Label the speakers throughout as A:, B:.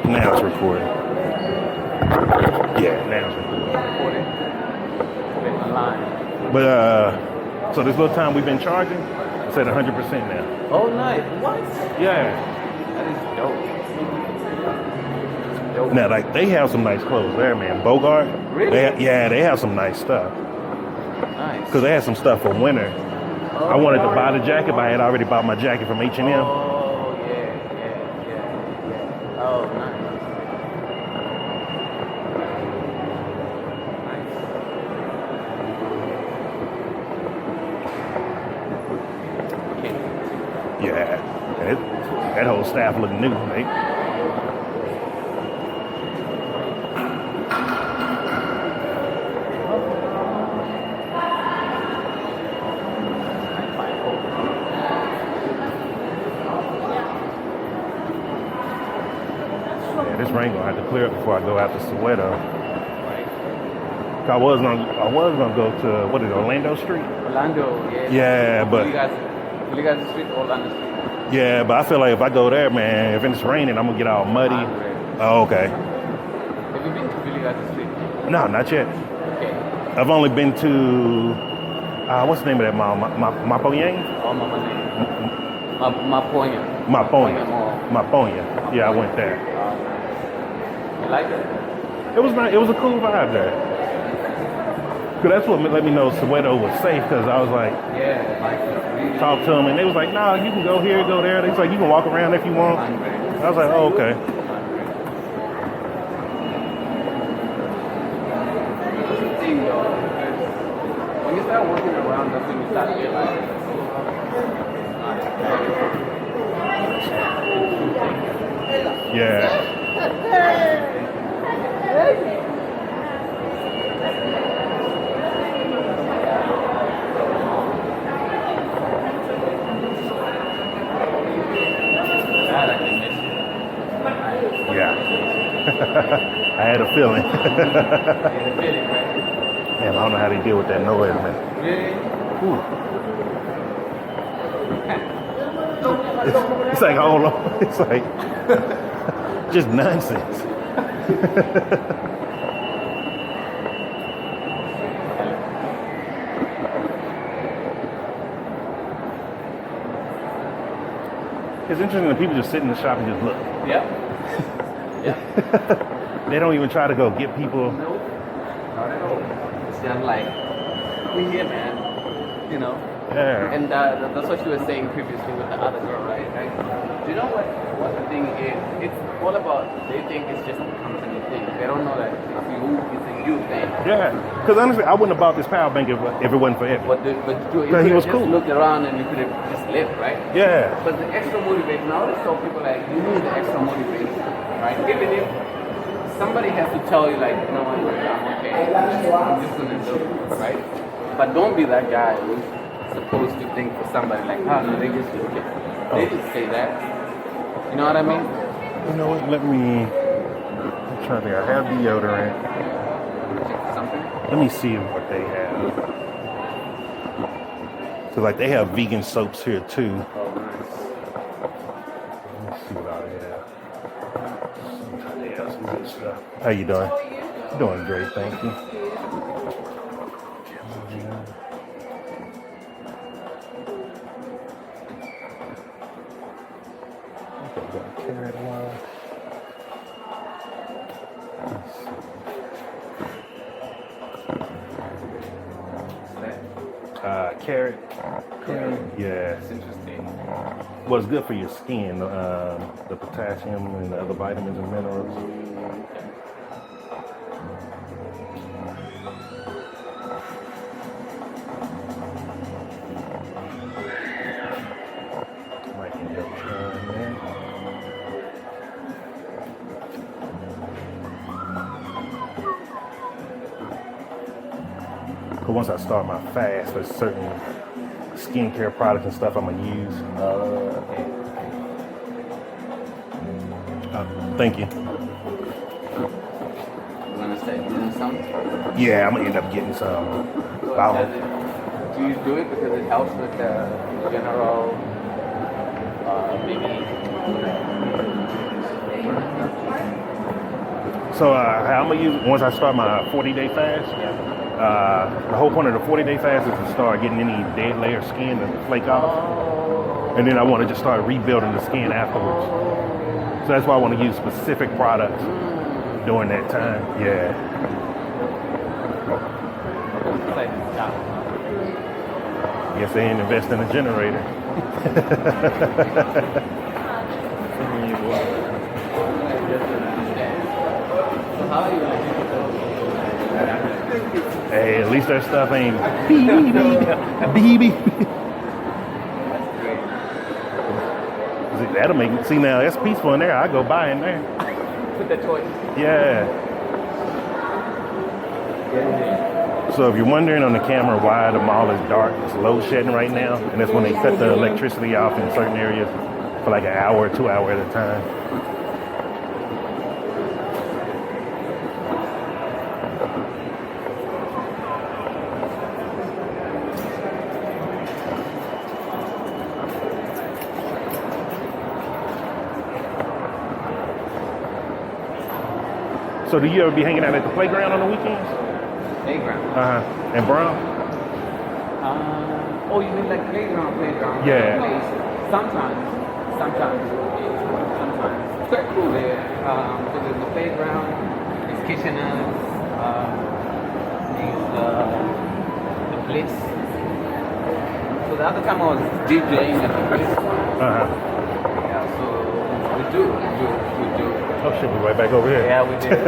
A: Now it's recording. Yeah, now it's recording.
B: Recording. Online.
A: But so this little time we've been charging, it's at 100% now.
B: Oh, nice. What?
A: Yeah.
B: That is dope.
A: Now, like, they have some nice clothes there, man. Bogart.
B: Really?
A: They have some nice stuff.
B: Nice.
A: Because they had some stuff for winter. I wanted to buy the jacket, but I had already bought my jacket from H&M.
B: Oh, yeah. Oh, nice.
A: Yeah. And that whole staff looked new, mate. This rain gonna have to clear up before I go out to Soweto. I was gonna go to Orlando Street.
B: Orlando, yeah.
A: Yeah, but
B: you guys Street, Orlando Street.
A: Yeah, but I feel like if I go there, man, if it's raining, I'm gonna get all muddy. Oh, okay.
B: Have you been to Billy Guys Street?
A: No, not yet.
B: Okay.
A: I've only been to what's the name of that mall? Mapoyang?
B: Oh, Maponya.
A: Maponya. Yeah, I went there.
B: You like it?
A: It was nice. It was a cool vibe there. Cause that's what let me know Soweto was safe. Cause I was like,
B: really
A: talk to them, and they was like, nah, you can go here, go there. They was like, you can walk around if you want. I was like, oh, okay.
B: Thing though, when you start working around, that's when you start realizing.
A: Yeah. I had a feeling. Man, I don't know how they deal with that noise, man.
B: Really?
A: It's like, hold on. It's like just nonsense. It's interesting that people just sit in the shop and just look.
B: Yeah.
A: They don't even try to go get people.
B: Nope. Not at all. It's just like, we're here, man. You know?
A: Yeah.
B: And that's what you were saying previously with the other girl, right? Do you know what the thing is? It's all about, they think it's just a company thing. They don't know that it's a you thing.
A: Yeah. Because honestly, I wouldn't have bought this power bank if it wasn't for Evan.
B: But you could
A: he
B: have
A: was
B: just
A: cool.
B: looked around and you could have just left, right?
A: Yeah.
B: But the extra motivation, I always tell people like, you need the extra motivation, right? Even if somebody has to tell you like, you know what, I'm okay, I'm just gonna do it, right? But don't be that guy who's supposed to think for somebody like, oh no, they just say that. You know what I mean?
A: You know what? I'm trying to think. I have deodorant.
B: Something?
A: Let me see what they have. So like they have vegan soaps here too.
B: Oh, nice.
A: Let's see what I have. Some good stuff. How you doing? Doing great, thank you. Carrot one. Carrot cream. Yeah.
B: That's interesting.
A: Well, it's good for your skin. The potassium and the other vitamins and minerals. Might end up trying that. But once I start my fast, there's certain skincare products and stuff I'm gonna use. Thank you.
B: You wanna start doing something?
A: Yeah, I'm gonna end up getting some.
B: Do you do it because it helps with the general, maybe?
A: So I'm gonna use once I start my 40-day fast. The whole point of the 40-day fast is to start getting any dead layer skin to flake off, and then I want to just start rebuilding the skin afterwards. So that's why I want to use specific products during that time. Yeah. Yes, they ain't invest in a generator. Hey, at least that stuff ain't BB. That'll make me see now. That's peaceful in there. I go buy in there.
B: Put that toy.
A: Yeah. So if you're wondering on the camera why the mall is dark, it's load shedding right now, and that's when they cut the electricity off in certain areas for like an hour or 2 hours at a time. So do you ever be hanging out at the playground on the weekends?
B: Playground.
A: And Brown?
B: Oh, you mean like playground?
A: Yeah.
B: Place. Sometimes. It's quite cool there. So there's the playground, there's Kitcheners, there's the Blitz. So the other time I was DJing at the Blitz. Yeah, so we do.
A: Oh shit, we right back over here.
B: Yeah, we did.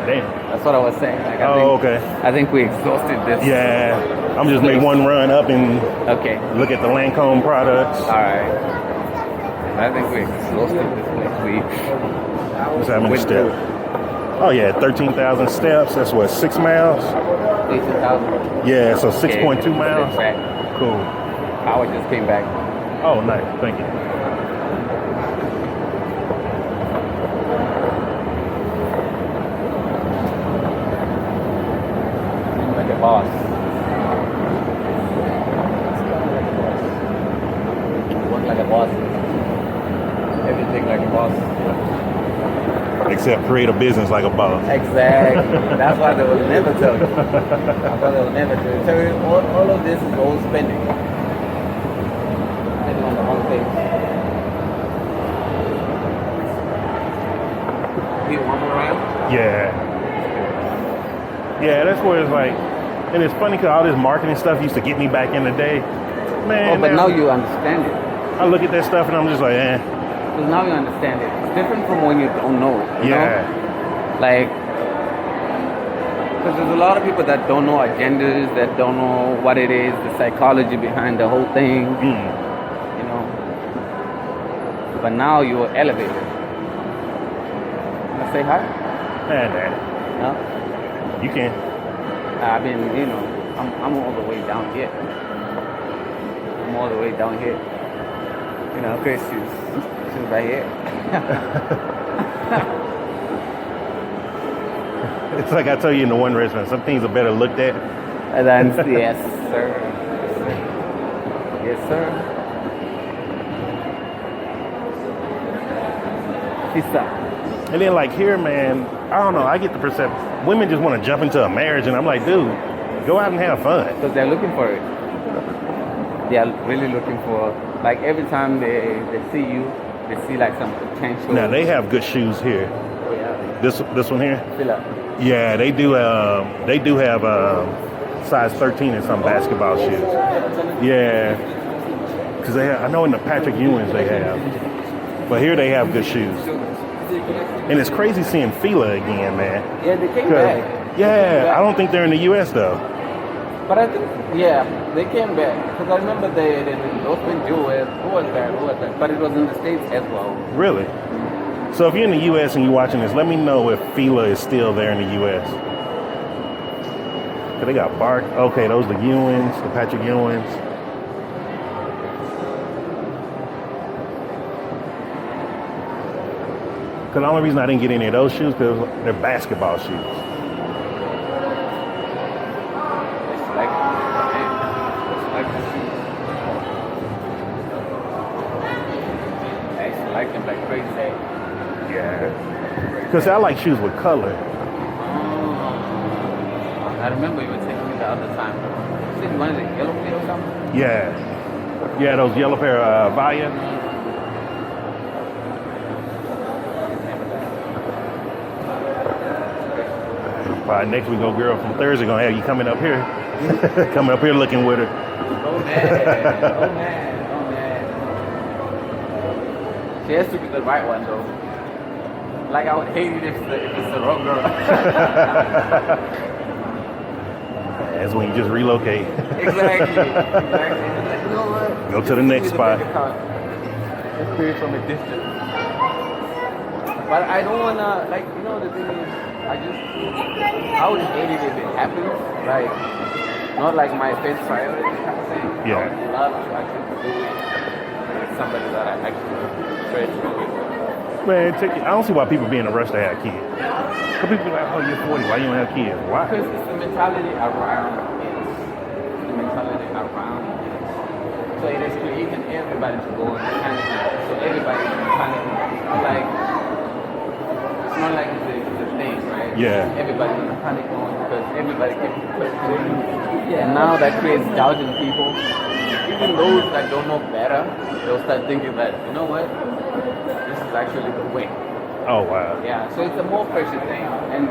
A: Damn.
B: That's what I was saying. Like,
A: Okay.
B: I think we exhausted this.
A: Yeah. I'm just make one run up and
B: Okay.
A: look at the Lancome products.
B: All right. I think we exhausted this place.
A: What's how many steps? Oh yeah, 13,000 steps. That's what, 6 miles?
B: 18,000.
A: Yeah, so 6.2 miles. Cool.
B: Howard just came back.
A: Oh, nice. Thank you.
B: Like a boss. Work like a boss. Everything like a boss.
A: Except create a business like a boss.
B: Exactly. That's why they will never tell you. That's why they will never tell you. All of this is all spending. Spending on the wrong things. You want more round?
A: Yeah. Yeah, that's where it's like, and it's funny because all this marketing stuff used to get me back in the day. Man,
B: Oh, but now you understand it.
A: I look at that stuff and I'm just like, eh.
B: Because now you understand it. It's different from when you don't know it. You know? Like, because there's a lot of people that don't know agendas, that don't know what it is, the psychology behind the whole thing. You know? But now you're elevated. Wanna say hi? No?
A: You can.
B: I've been, you know, I'm all the way down here. I'm all the way down here. You know, Chris, she's right here.
A: It's like I told you in the one restaurant, some things are better looked at.
B: And then, yes, sir. Yes, sir. Pizza.
A: And then like here, man, I don't know, I get the perception, women just want to jump into a marriage and I'm like, dude, go out and have fun.
B: Because they're looking for it. They are really looking for, like every time they see you, they see like some potential.
A: Now they have good shoes here.
B: Oh, yeah.
A: This one here?
B: Fill up.
A: Yeah, they do have size 13 in some basketball shoes. Yeah. Because they have, I know in the Patrick Ewings they have. But here they have good shoes. And it's crazy seeing Fila again, man.
B: Yeah, they came back.
A: Yeah, I don't think they're in the U.S. though.
B: But I think, yeah, they came back. Because I remember they endorsement deal with, who was that? But it was in the States as well.
A: Really? So if you're in the U.S. and you're watching this, let me know if Fila is still there in the U.S. Cause they got Bark. Okay, those are the Ewings, the Patrick Ewings. Because the only reason I didn't get any of those shoes because they're basketball shoes. Because I like shoes with color.
B: I remember you were taking me the other time. You said you wanted a yellow pair or something?
A: Yeah. Yeah, those yellow pair of Vaya. Probably next week, old girl from Thursday gonna have you coming up here. Coming up here looking with her.
B: Oh man, oh man, oh man. She has to be the right one though. Like I would hate it if it's the wrong girl.
A: That's when you just relocate.
B: Exactly. Like, you know what?
A: Go to the next spot.
B: Let's do it from a distance. But I don't wanna, like, you know, the thing is, I would hate it if it happens. Like, not like my first priority kind of thing.
A: Yeah.
B: I would love to actually do it with somebody that I actually treasure with.
A: Man, I don't see why people be in a rush to have kids. Some people be like, oh, you're 40, why you don't have kids? Why?
B: Because it's the mentality around it. The mentality around it. So it is creating everybody to go on the panic. So everybody is panicking. Like, it's not like it's a thing, right?
A: Yeah.
B: Everybody is panic mode because everybody keeps questioning. And now that creates doubt in people. Even those that don't know better, they'll start thinking that, you know what? This is actually the way.
A: Oh, wow.
B: Yeah, so it's a more pressure thing. And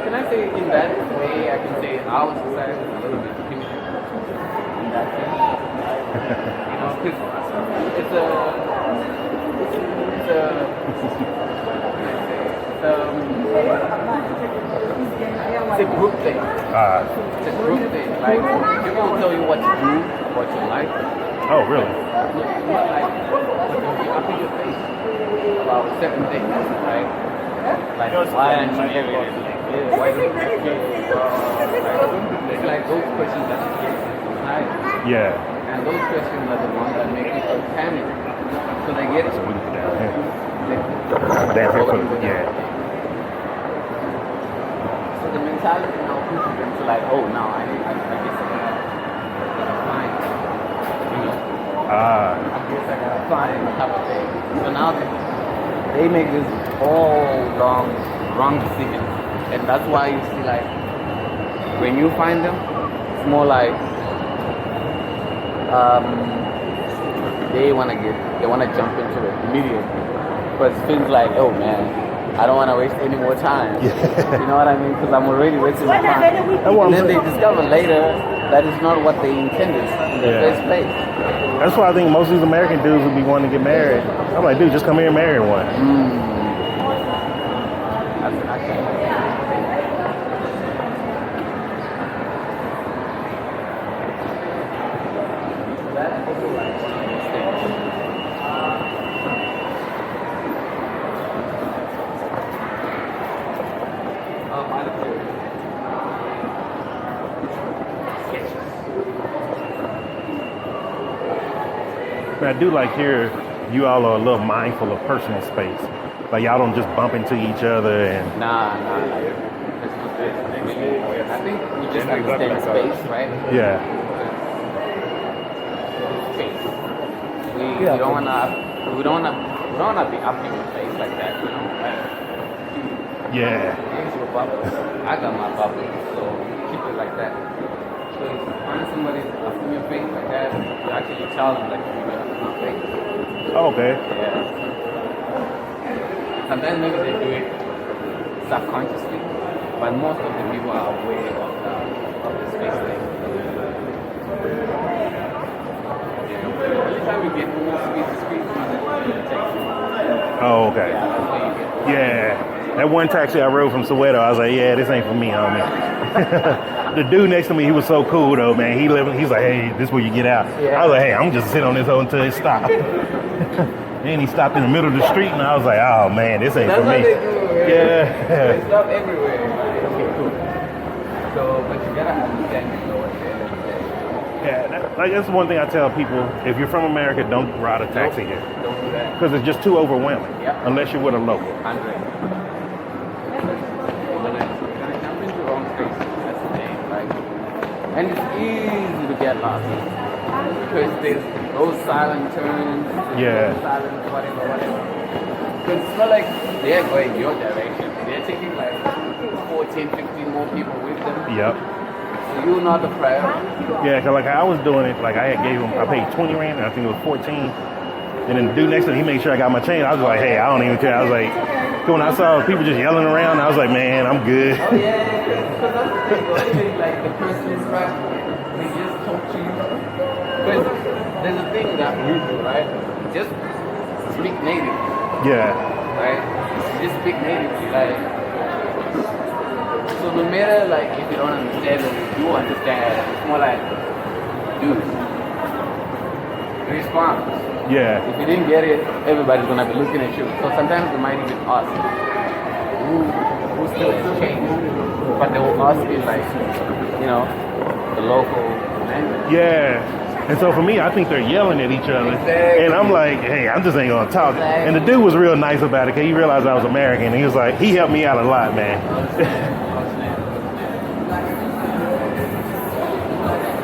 B: can I say in that way, I can say our society is a little bit cute in that sense. You know, because it's a group thing. It's a group thing. Like, people will tell you what to do, what you like.
A: Oh, really?
B: Not like, but they'll be up in your face about certain things, right? Like, why aren't you giving it? Why don't you give it? It's like those questions that you get inside.
A: Yeah.
B: And those questions are the ones that make people panic. So they get it.
A: So we can put down here.
B: They-
A: Down here, yeah.
B: So the mentality now pushes them to like, oh, now I guess I'm fine. You know? I guess I gotta find type of thing. So now they make this all wrong decisions. And that's why you see like, when you find them, it's more like, they wanna jump into it immediately. But it feels like, oh man, I don't wanna waste any more time.
A: Yeah.
B: You know what I mean? Because I'm already wasting my time. And then they discover later that is not what they intended in the first place.
A: That's why I think most of these American dudes would be wanting to get married. I'm like, dude, just come here and marry one. But I do like here, you all are a little mindful of personal space. Like y'all don't just bump into each other and.
B: Nah. I think we just understand space, right?
A: Yeah.
B: Space. We don't wanna be up in your face like that, you know. Like,
A: Yeah.
B: here's your bubble. I got my bubble, so keep it like that. So if you find somebody up in your face like that, you actually tell them like you're up in my face.
A: Oh, okay.
B: Yeah. Sometimes maybe they do it subconsciously, but most of the people are aware of the space thing. Yeah. Every time you get more space to speak, you take.
A: Oh, okay.
B: Yeah, that's what you get.
A: Yeah. That one taxi I rode from Soweto, I was like, yeah, this ain't for me, homie. The dude next to me, he was so cool though, man. He's like, hey, this is where you get out.
B: Yeah.
A: I was like, hey, I'm just sitting on this hoe until it stopped. Then he stopped in the middle of the street, and I was like, oh man, this ain't
B: That's
A: for
B: what
A: me.
B: they do.
A: Yeah.
B: They stop everywhere. Okay, cool. So, but you gotta understand it though at the end of the day.
A: Yeah, that's one thing I tell people. If you're from America, don't ride a taxi here.
B: Don't do that.
A: Because it's just too overwhelming.
B: Yeah.
A: Unless you're with a local.
B: 100. When I jump into wrong space, that's the thing, right? And it's easy to get lost. Because there's those silent turns,
A: Yeah.
B: those silent whatever. Because it's not like they're going your direction. They're taking like 14, 15 more people with them.
A: Yep.
B: So you're not the priority.
A: Yeah, cause like I was doing it, like I paid 20 rand, and I think it was 14. And then the dude next to me, he made sure I got my chain. I was like, hey, I don't even care. I was like, when I saw people just yelling around, I was like, man, I'm good.
B: Oh yeah. Because that's the thing. Even like the person is right, they just talk to you. Because there's a thing that we do, right? Just speak native,
A: Yeah.
B: right? Just speak natively, like. So no matter like if you don't understand or you do understand, it's more like, dude, respond.
A: Yeah.
B: If you didn't get it, everybody's gonna be looking at you. So sometimes they might even ask, who still is changed? But they will ask you like, you know, the local language.
A: Yeah. And so for me, I think they're yelling at each other.
B: Exactly.
A: And I'm like, hey, I'm just ain't gonna talk.
B: Exactly.
A: And the dude was real nice about it because he realized I was American. He was like, he helped me out a lot, man.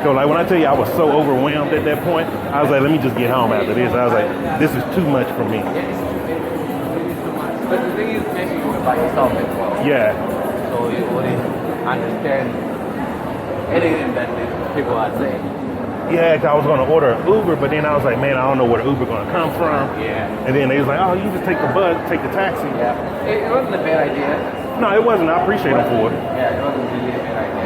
A: So like when I tell you I was so overwhelmed at that point, I was like, let me just get home after this. I was like, this is too much for me.
B: But the thing is, maybe you were by yourself as well.
A: Yeah.
B: So you wouldn't understand anything that these people are saying.
A: Yeah, 'cause I was going to order an Uber, but then I was like, man, I don't know where the Uber going to come from.
B: Yeah.
A: And then they was like, oh, you just take the bus, take the taxi.
B: Yeah. It wasn't a bad idea.
A: No, it wasn't. I appreciate them for it.
B: Yeah, it wasn't really a bad idea.